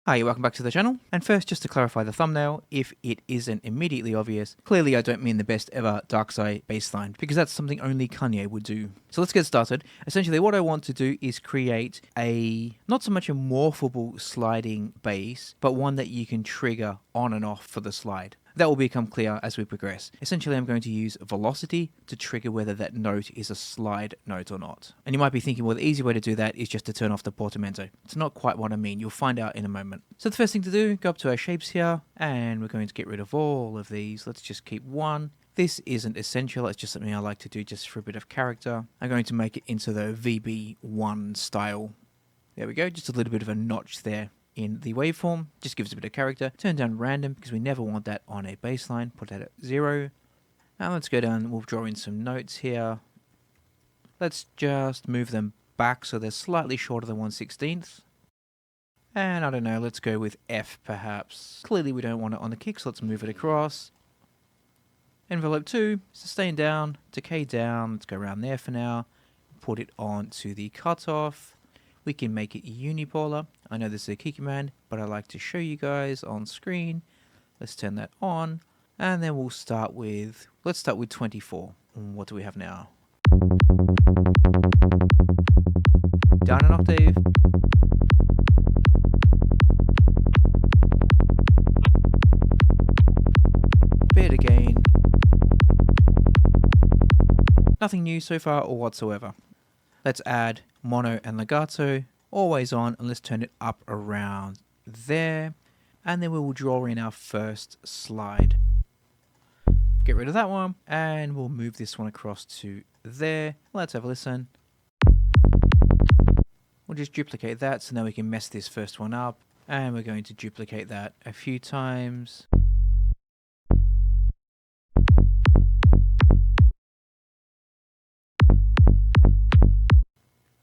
Hi, welcome back to the channel. And first, just to clarify the thumbnail, if it isn't immediately obvious, clearly I don't mean the best ever Darkpsy bassline, because that's something only Kanye would do. So let's get started. Essentially, what I want to do is create not so much a morphable sliding bass, but one that you can trigger on and off for the slide. That will become clear as we progress. Essentially, I'm going to use velocity to trigger whether that note is a slide note or not. And you might be thinking, well, the easy way to do that is just to turn off the portamento. It's not quite what I mean. You'll find out in a moment. So the first thing to do, go up to our shapes here, and we're going to get rid of all of these. Let's just keep one. This isn't essential. It's just something I like to do just for a bit of character. I'm going to make it into the VB1 style. There we go. Just a little bit of a notch there in the waveform, just gives a bit of character. Turn down random because we never want that on a bass line. Put that at 0. Now let's go down, we'll draw in some notes here. Let's just move them back so they're slightly shorter than 1/16. And I don't know, let's go with F perhaps. Clearly we don't want it on the kick, so let's move it across. Envelope 2, sustain down, decay down, let's go around there for now. Put it on to the cutoff. We can make it unipolar. I know this is a key command, but I like to show you guys on screen. Let's turn that on. And then let's start with 24. What do we have now? Down an octave. Bit again. Nothing new so far or whatsoever. Let's add mono and legato, always on, and let's turn it up around there. And then we will draw in our first slide. Get rid of that one, and we'll move this one across to there. Let's have a listen. We'll just duplicate that so now we can mess this first one up. And we're going to duplicate that a few times.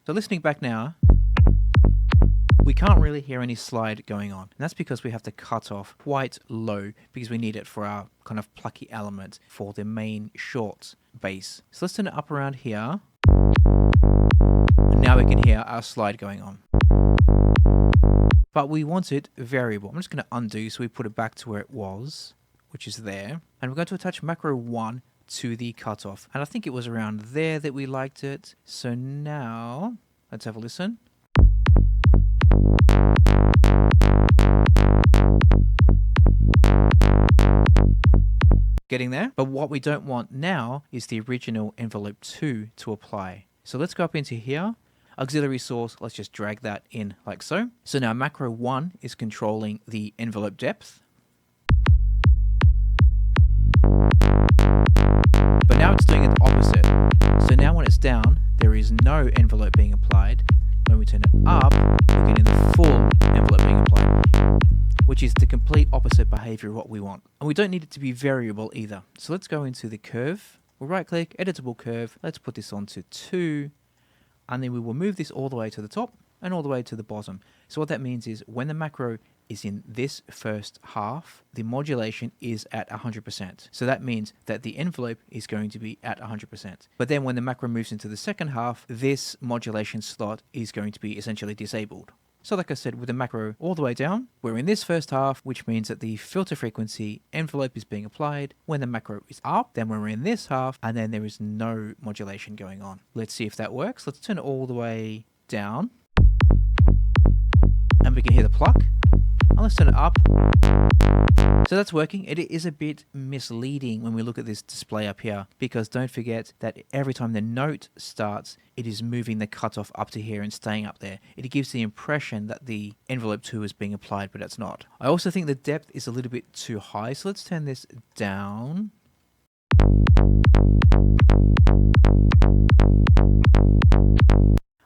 So listening back now, we can't really hear any slide going on. And that's because we have to cut off quite low because we need it for our kind of plucky element for the main short bass. So let's turn it up around here. And now we can hear our slide going on. But we want it variable. I'm just going to undo so we put it back to where it was, which is there. And we're going to attach macro 1 to the cutoff, and I think it was around there that we liked it. So now let's have a listen. Getting there, but what we don't want now is the original envelope 2 to apply. So let's go up into here, auxiliary source, let's just drag that in like so. So now macro 1 is controlling the envelope depth. But now it's doing it opposite. So now when it's down, there is no envelope being applied. When we turn it up, we're getting the full envelope being applied, which is the complete opposite behavior of what we want. And we don't need it to be variable either. So let's go into the curve. We'll right click, editable curve. Let's put this onto 2. And then we will move this all the way to the top and all the way to the bottom. So what that means is when the macro is in this first half, the modulation is at 100%. So that means that the envelope is going to be at 100%. But then when the macro moves into the second half, this modulation slot is going to be essentially disabled. So like I said, with the macro all the way down, we're in this first half, which means that the filter frequency envelope is being applied. When the macro is up, then we're in this half, and then there is no modulation going on. Let's see if that works. Let's turn it all the way down. And we can hear the pluck. And let's turn it up. So that's working. It is a bit misleading when we look at this display up here, because don't forget that every time the note starts, it is moving the cutoff up to here and staying up there. It gives the impression that the envelope 2 is being applied, but it's not. I also think the depth is a little bit too high, so let's turn this down.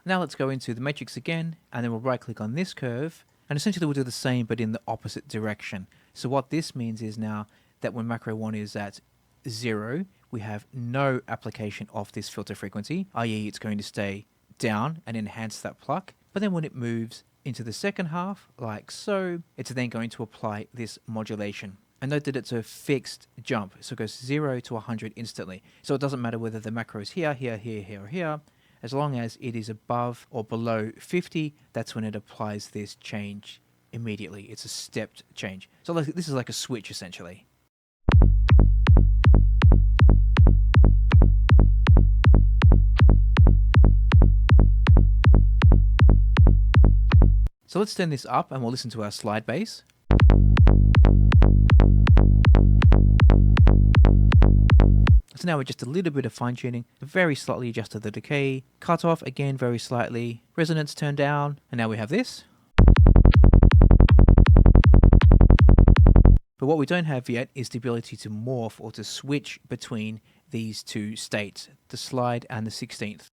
Now let's go into the matrix again, and then we'll right click on this curve. And essentially we'll do the same, but in the opposite direction. So what this means is now that when macro 1 is at 0, we have no application of this filter frequency, i.e. it's going to stay down and enhance that pluck. But then when it moves into the second half, like so, it's then going to apply this modulation. And note that it's a fixed jump, so it goes 0 to 100 instantly. So it doesn't matter whether the macro is here, here, here, here, or here. As long as it is above or below 50, that's when it applies this change immediately. It's a stepped change. So this is like a switch essentially. So let's turn this up and we'll listen to our slide bass. So now we're just a little bit of fine tuning, very slightly adjusted the decay, cut off again very slightly, resonance turned down, and now we have this. But what we don't have yet is the ability to morph or to switch between these two states, the slide and the 16th.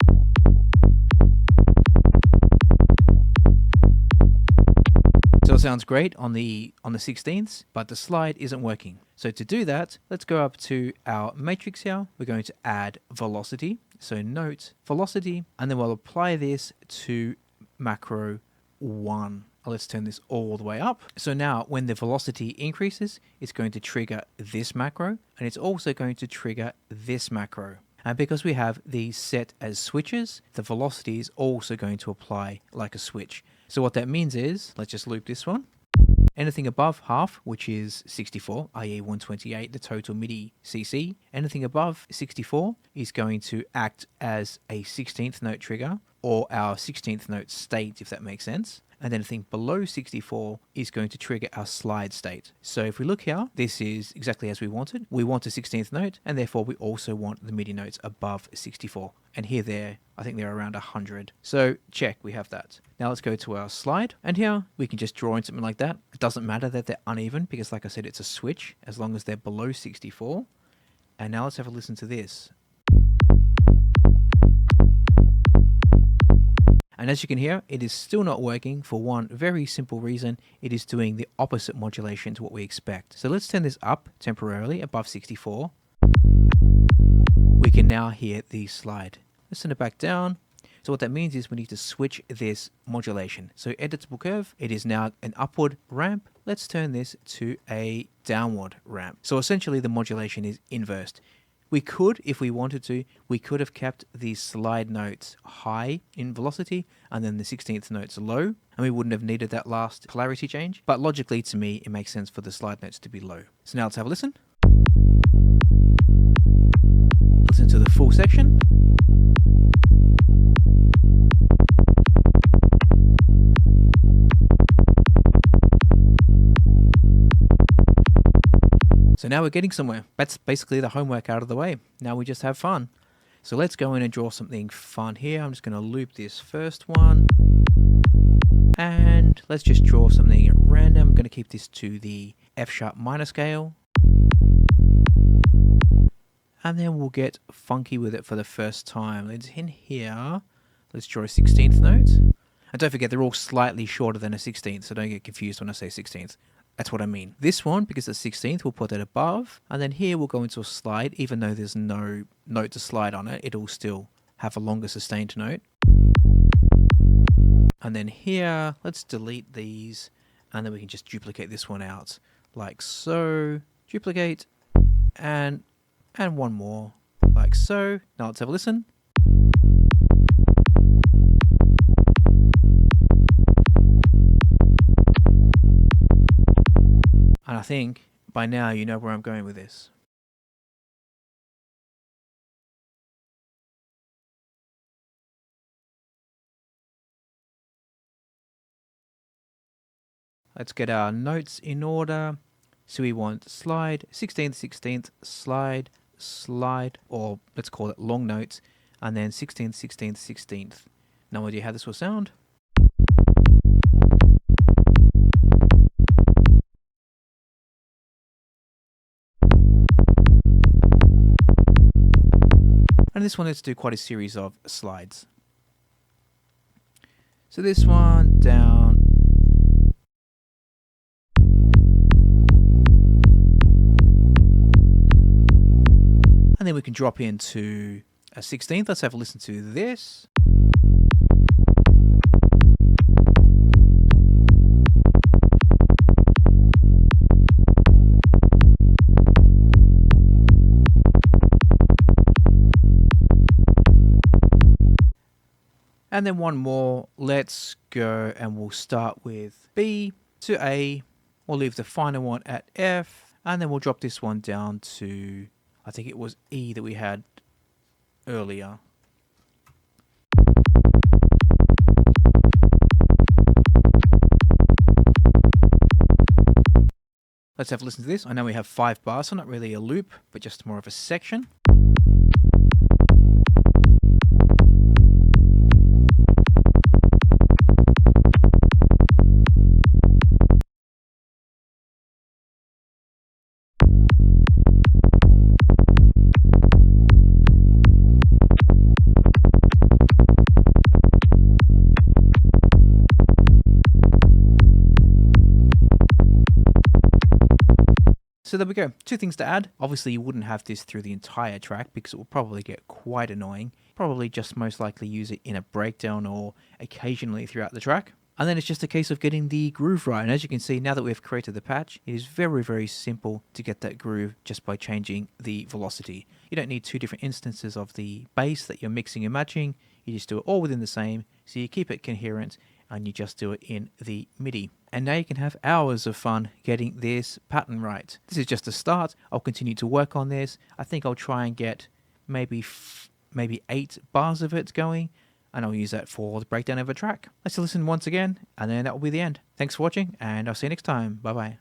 So it sounds great on the 16ths, but the slide isn't working. So to do that, let's go up to our matrix here. We're going to add velocity. So note velocity, and then we'll apply this to macro 1. Let's turn this all the way up. So now when the velocity increases, it's going to trigger this macro, and it's also going to trigger this macro. And because we have these set as switches, the velocity is also going to apply like a switch. So what that means is, let's just loop this one. Anything above half, which is 64, i.e. 128, the total MIDI CC, anything above 64 is going to act as a 16th note trigger, or our 16th note state, if that makes sense. And anything below 64 is going to trigger our slide state. So if we look here, this is exactly as we wanted. We want a 16th note, and therefore we also want the MIDI notes above 64. And here, I think they're around 100. So check, we have that. Now let's go to our slide, and here we can just draw in something like that. It doesn't matter that they're uneven, because like I said, it's a switch, as long as they're below 64. And now let's have a listen to this. And as you can hear, it is still not working for one very simple reason. It is doing the opposite modulation to what we expect. So let's turn this up temporarily above 64. We can now hear the slide. Let's turn it back down. So what that means is we need to switch this modulation. So editable curve, it is now an upward ramp. Let's turn this to a downward ramp. So essentially the modulation is inversed. We could, if we wanted to, we could have kept the slide notes high in velocity and then the 16th notes low, and we wouldn't have needed that last polarity change. But logically, to me, it makes sense for the slide notes to be low. So now let's have a listen. Listen to the full section. So now we're getting somewhere. That's basically the homework out of the way. Now we just have fun. So let's go in and draw something fun here. I'm just going to loop this first one. And let's just draw something at random. I'm going to keep this to the F sharp minor scale. And then we'll get funky with it for the first time. Let's in here. Let's draw a 16th note. And don't forget, they're all slightly shorter than a 16th. So don't get confused when I say 16th. That's what I mean. This one, because it's 16th, we'll put it above. And then here we'll go into a slide. Even though there's no note to slide on it, it'll still have a longer sustained note. And then here, let's delete these. And then we can just duplicate this one out like so. Duplicate. And one more like so. Now let's have a listen. And I think by now you know where I'm going with this. Let's get our notes in order. So we want slide, 16th, 16th, slide, slide, or let's call it long notes, and then 16th, 16th, 16th. No idea how this will sound. And this one, let's do quite a series of slides. So this one down. And then we can drop into a 16th. Let's have a listen to this. And then one more. Let's go and we'll start with B. to A. We'll leave the final one at F, and then we'll drop this one down to, I think it was E that we had earlier. Let's have a listen to this. I know we have 5 bars, so not really a loop, but just more of a section. So there we go. 2 things to add. Obviously, you wouldn't have this through the entire track because it will probably get quite annoying. Probably just most likely use it in a breakdown or occasionally throughout the track. And then it's just a case of getting the groove right. And as you can see, now that we've created the patch, it is very, very simple to get that groove just by changing the velocity. You don't need 2 different instances of the bass that you're mixing and matching. You just do it all within the same, so you keep it coherent, and you just do it in the MIDI. And now you can have hours of fun getting this pattern right. This is just a start. I'll continue to work on this. I think I'll try and get maybe 8 bars of it going, and I'll use that for the breakdown of a track. Let's listen once again, and then that will be the end. Thanks for watching, and I'll see you next time. Bye bye.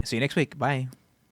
See you next week. Bye.